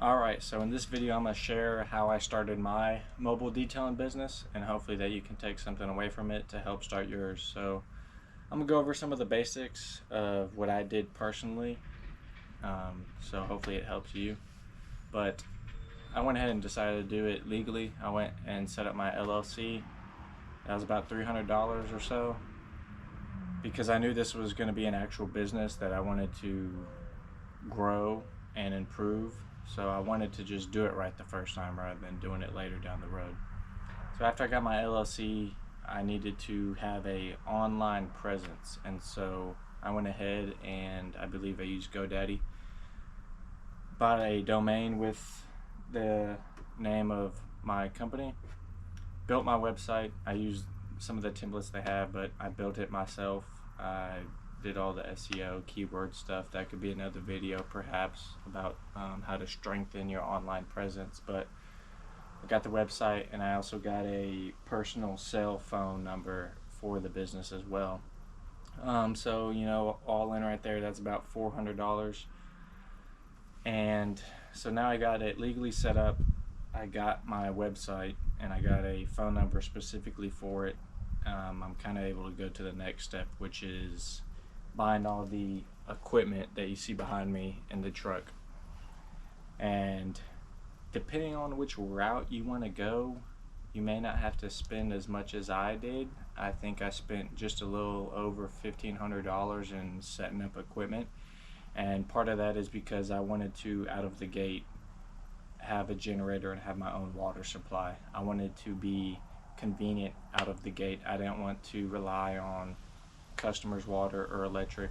Alright, so in this video I'm going to share how I started my mobile detailing business, and hopefully that you can take something away from it to help start yours. So I'm going to go over some of the basics of what I did personally, so hopefully it helps you. But I went ahead and decided to do it legally. I went and set up my LLC. That was about $300 or so, because I knew this was going to be an actual business that I wanted to grow and improve. So I wanted to just do it right the first time rather than doing it later down the road. So after I got my LLC, I needed to have a online presence, and so I went ahead and I believe I used GoDaddy, bought a domain with the name of my company, built my website. I used some of the templates they have, but I built it myself. I did all the SEO, keyword stuff. That could be another video perhaps about how to strengthen your online presence. But I got the website, and I also got a personal cell phone number for the business as well. So all in right there, that's about $400. And so now I got it legally set up. I got my website and I got a phone number specifically for it. I'm kind of able to go to the next step, which is buying all the equipment that you see behind me in the truck. And depending on which route you want to go, you may not have to spend as much as I did. I think I spent just a little over $1,500 in setting up equipment, and part of that is because I wanted to, out of the gate, have a generator and have my own water supply. I wanted to be convenient out of the gate. I didn't want to rely on customers' water or electric.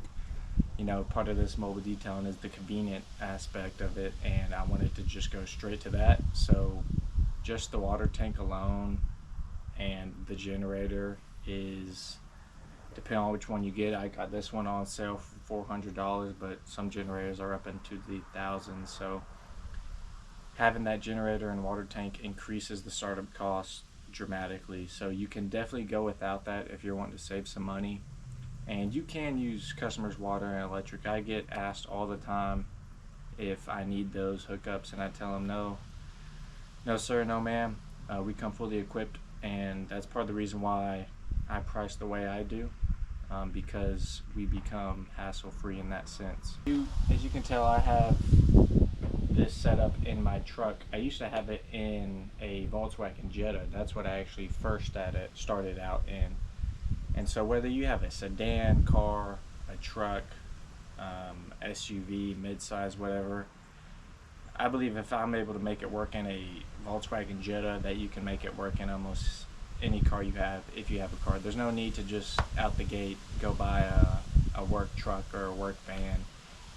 Part of this mobile detailing is the convenient aspect of it, and I wanted to just go straight to that. So just the water tank alone and the generator is, depending on which one you get. I got this one on sale for $400, but some generators are up into the thousands. So having that generator and water tank increases the startup cost dramatically. So you can definitely go without that if you're wanting to save some money. And you can use customers' water and electric. I get asked all the time if I need those hookups, and I tell them no sir, no ma'am. We come fully equipped, and that's part of the reason why I price the way I do, because we become hassle-free in that sense. As you can tell, I have this setup in my truck. I used to have it in a Volkswagen Jetta. That's what I actually first started out in. And so whether you have a sedan car, a truck, SUV, midsize, whatever, I believe if I'm able to make it work in a Volkswagen Jetta, that you can make it work in almost any car you have, if you have a car. There's no need to just out the gate go buy a work truck or a work van.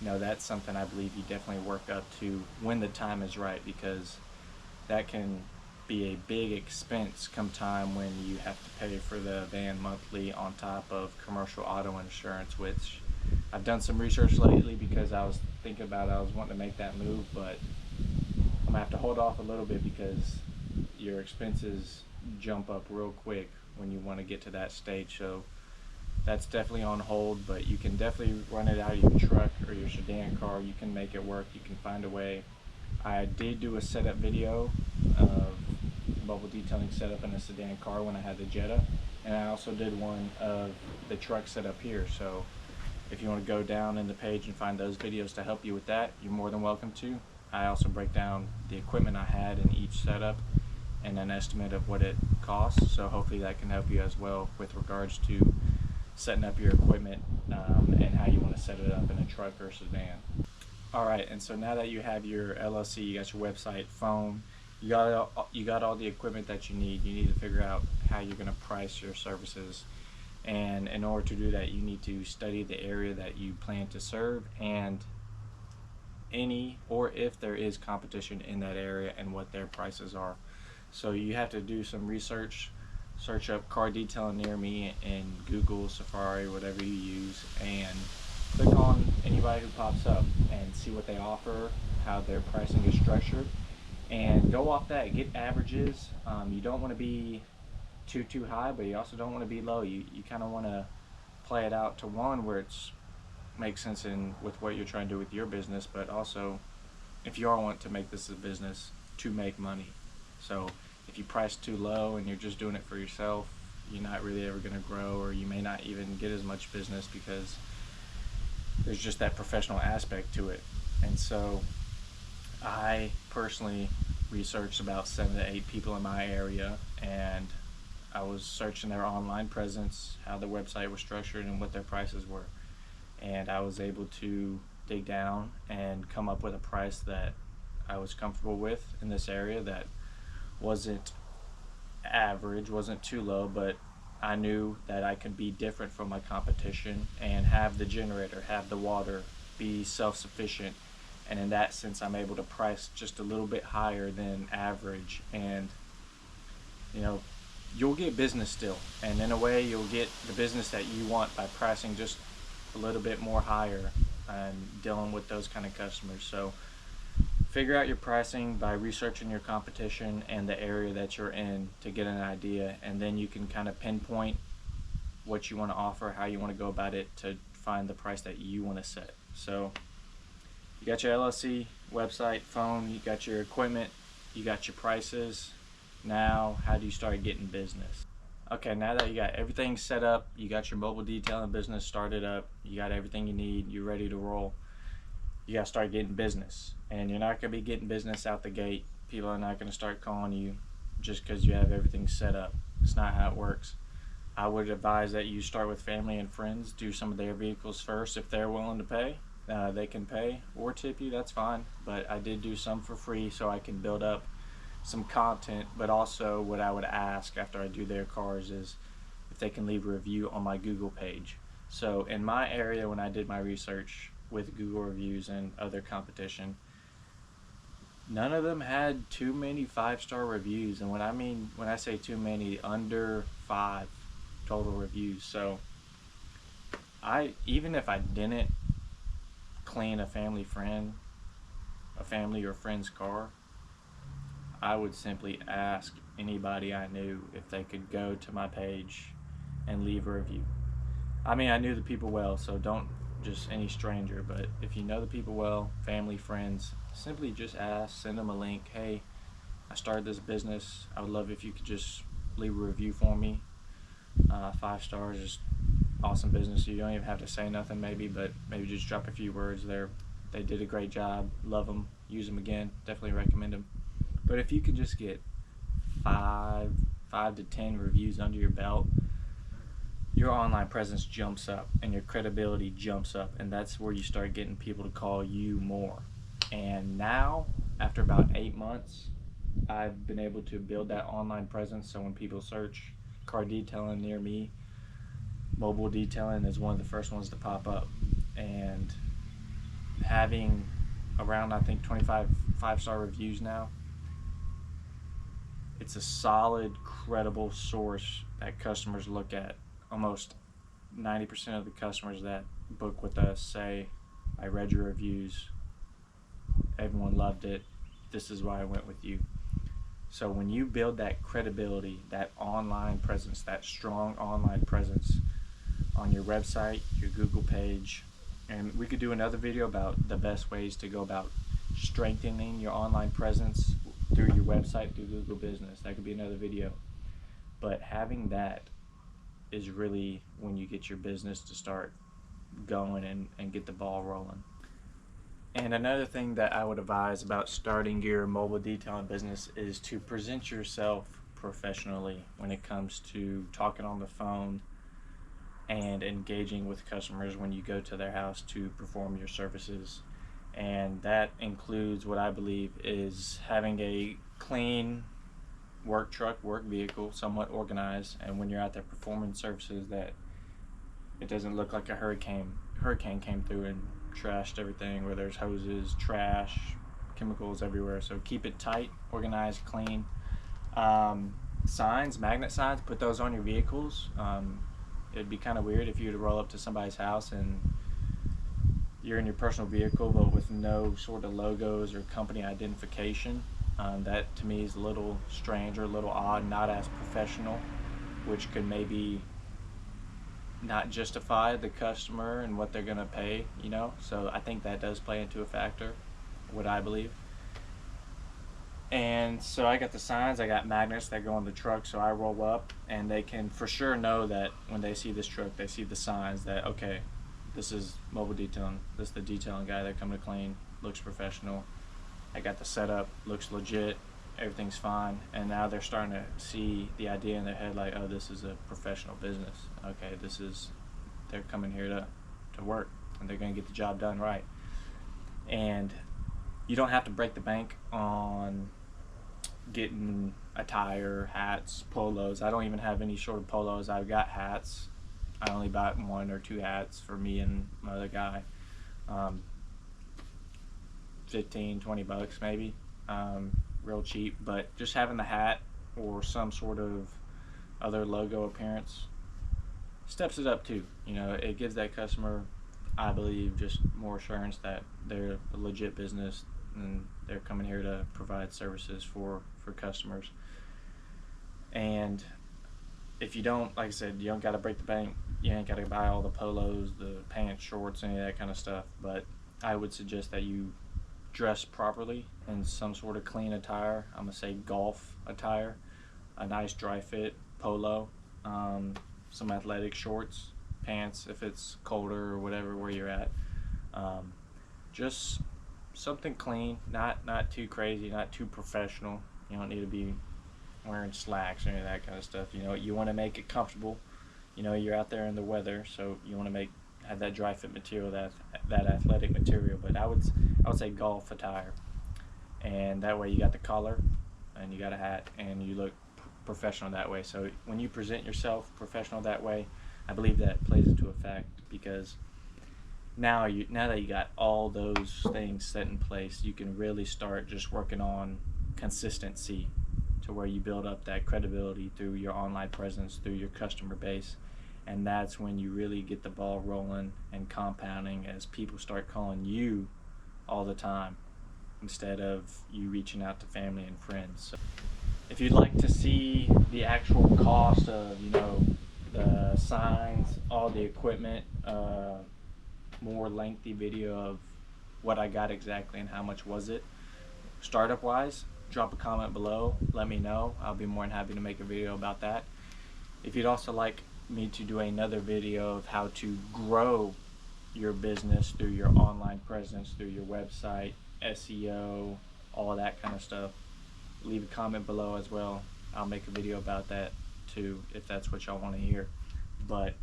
That's something I believe you definitely work up to when the time is right, because that can be a big expense come time when you have to pay for the van monthly on top of commercial auto insurance, which I've done some research lately because I was thinking about it. I was wanting to make that move, but I'm gonna have to hold off a little bit because your expenses jump up real quick when you want to get to that stage. So that's definitely on hold, but you can definitely run it out of your truck or your sedan car. You can make it work. You can find a way. I did do a setup video of mobile detailing setup in a sedan car when I had the Jetta, and I also did one of the truck setup here. So if you want to go down in the page and find those videos to help you with that, you're more than welcome to. I also break down the equipment I had in each setup and an estimate of what it costs, so hopefully that can help you as well with regards to setting up your equipment and how you want to set it up in a truck or sedan. Alright, and so now that you have your LLC, you got your website, phone, you got all the equipment that you need to figure out how you're going to price your services. And in order to do that, you need to study the area that you plan to serve, and any or if there is competition in that area and what their prices are. So you have to do some research, search up car detailing near me in Google, Safari, whatever you use, and click on anybody who pops up and see what they offer, how their pricing is structured, and go off that. Get averages. You don't want to be too high, but you also don't want to be low. You kind of want to play it out to one where it's makes sense in with what you're trying to do with your business, but also if you are want to make this a business to make money. So if you price too low and you're just doing it for yourself, you're not really ever going to grow, or you may not even get as much business because there's just that professional aspect to it. And so I personally researched about 7 to 8 people in my area, and I was searching their online presence, how the website was structured, and what their prices were. And I was able to dig down and come up with a price that I was comfortable with in this area, that wasn't average, wasn't too low, but I knew that I could be different from my competition and have the generator, have the water, be self-sufficient. And in that sense, I'm able to price just a little bit higher than average. And you know, you'll get business still, and in a way you'll get the business that you want by pricing just a little bit more higher and dealing with those kind of customers. So figure out your pricing by researching your competition and the area that you're in to get an idea, and then you can kind of pinpoint what you want to offer, how you want to go about it to find the price that you want to set. So you got your LLC, website, phone, you got your equipment, you got your prices. Now, how do you start getting business? Okay, now that you got everything set up, you got your mobile detailing business started up, you got everything you need, you're ready to roll, you got to start getting business. And you're not going to be getting business out the gate. People are not going to start calling you just because you have everything set up. It's not how it works. I would advise that you start with family and friends, do some of their vehicles first. If they're willing to pay, they can pay or tip you, that's fine. But I did do some for free so I can build up some content. But also what I would ask after I do their cars is if they can leave a review on my Google page. So in my area, when I did my research with Google reviews and other competition, none of them had too many 5-star reviews. And when I say too many, under 5 total reviews. So even if I didn't clean a family or friend's car, I would simply ask anybody I knew if they could go to my page and leave a review. I mean, I knew the people well, so don't just any stranger, but if you know the people well, family, friends, simply just ask, send them a link. Hey, I started this business. I would love if you could just leave a review for me. 5 stars, just awesome business. You don't even have to say nothing maybe, but maybe just drop a few words there. They did a great job. Love them. Use them again. Definitely recommend them. But if you could just get 5 to 10 reviews under your belt, your online presence jumps up and your credibility jumps up, and that's where you start getting people to call you more. And now, after about 8 months, I've been able to build that online presence. So when people search car detailing near me, mobile detailing is one of the first ones to pop up. And having around, I think, 25 5-star reviews now, it's a solid, credible source that customers look at. Almost 90% of the customers that book with us say, I read your reviews, everyone loved it, this is why I went with you. So when you build that credibility, that online presence, that strong online presence on your website, your Google page, and we could do another video about the best ways to go about strengthening your online presence through your website, through Google Business. That could be another video. But having that is really when you get your business to start going and get the ball rolling. And another thing that I would advise about starting your mobile detailing business is to present yourself professionally when it comes to talking on the phone and engaging with customers when you go to their house to perform your services. And that includes what I believe is having a clean work truck, work vehicle, somewhat organized, and when you're out there performing services, that it doesn't look like a hurricane came through and trashed everything, where there's hoses, trash, chemicals everywhere. So keep it tight, organized, clean. Signs, magnet signs, put those on your vehicles. It'd be kind of weird if you were to roll up to somebody's house and you're in your personal vehicle but with no sort of logos or company identification. That to me is a little strange or a little odd, not as professional, which could maybe not justify the customer and what they're going to pay, you know. So I think that does play into a factor what I believe. And so I got the signs, I got magnets that go on the truck, so I roll up and they can for sure know that when they see this truck, they see the signs that, okay, this is mobile detailing, this is the detailing guy that coming to clean, looks professional. I got the setup, looks legit, everything's fine, and now they're starting to see the idea in their head like, oh, this is a professional business. Okay, they're coming here to work, and they're going to get the job done right. And you don't have to break the bank on getting attire, hats, polos. I don't even have any sort of polos. I've got hats. I only bought 1 or 2 hats for me and my other guy. 15, 20 bucks maybe. Real cheap, but just having the hat or some sort of other logo appearance steps it up too. You know, it gives that customer, I believe, just more assurance that they're a legit business and they're coming here to provide services for customers. And if you don't, like I said, you don't got to break the bank. You ain't got to buy all the polos, the pants, shorts, any of that kind of stuff. But I would suggest that you dress properly in some sort of clean attire. I'm gonna say golf attire, a nice dry fit polo, some athletic shorts, pants if it's colder or whatever where you're at. Just something clean, not too crazy, not too professional. You don't need to be wearing slacks or any of that kind of stuff. You know, you want to make it comfortable. You know, you're out there in the weather, so you want to have that dry fit material, that athletic material. But I would say golf attire, and that way you got the collar and you got a hat and you look professional that way. So when you present yourself professional that way, I believe that plays into effect, because now that you got all those things set in place, you can really start just working on consistency, to where you build up that credibility through your online presence, through your customer base. And that's when you really get the ball rolling and compounding, as people start calling you all the time instead of you reaching out to family and friends. So if you'd like to see the actual cost of, you know, the signs, all the equipment, more lengthy video of what I got exactly and how much was it startup wise, drop a comment below, let me know. I'll be more than happy to make a video about that. If you'd also like me to do another video of how to grow your business through your online presence, through your website, SEO, all that kind of stuff, leave a comment below as well. I'll make a video about that too, if that's what y'all want to hear. But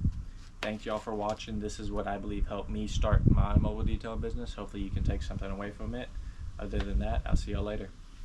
thank y'all for watching. This is what I believe helped me start my mobile detail business. Hopefully you can take something away from it. Other than that, I'll see y'all later.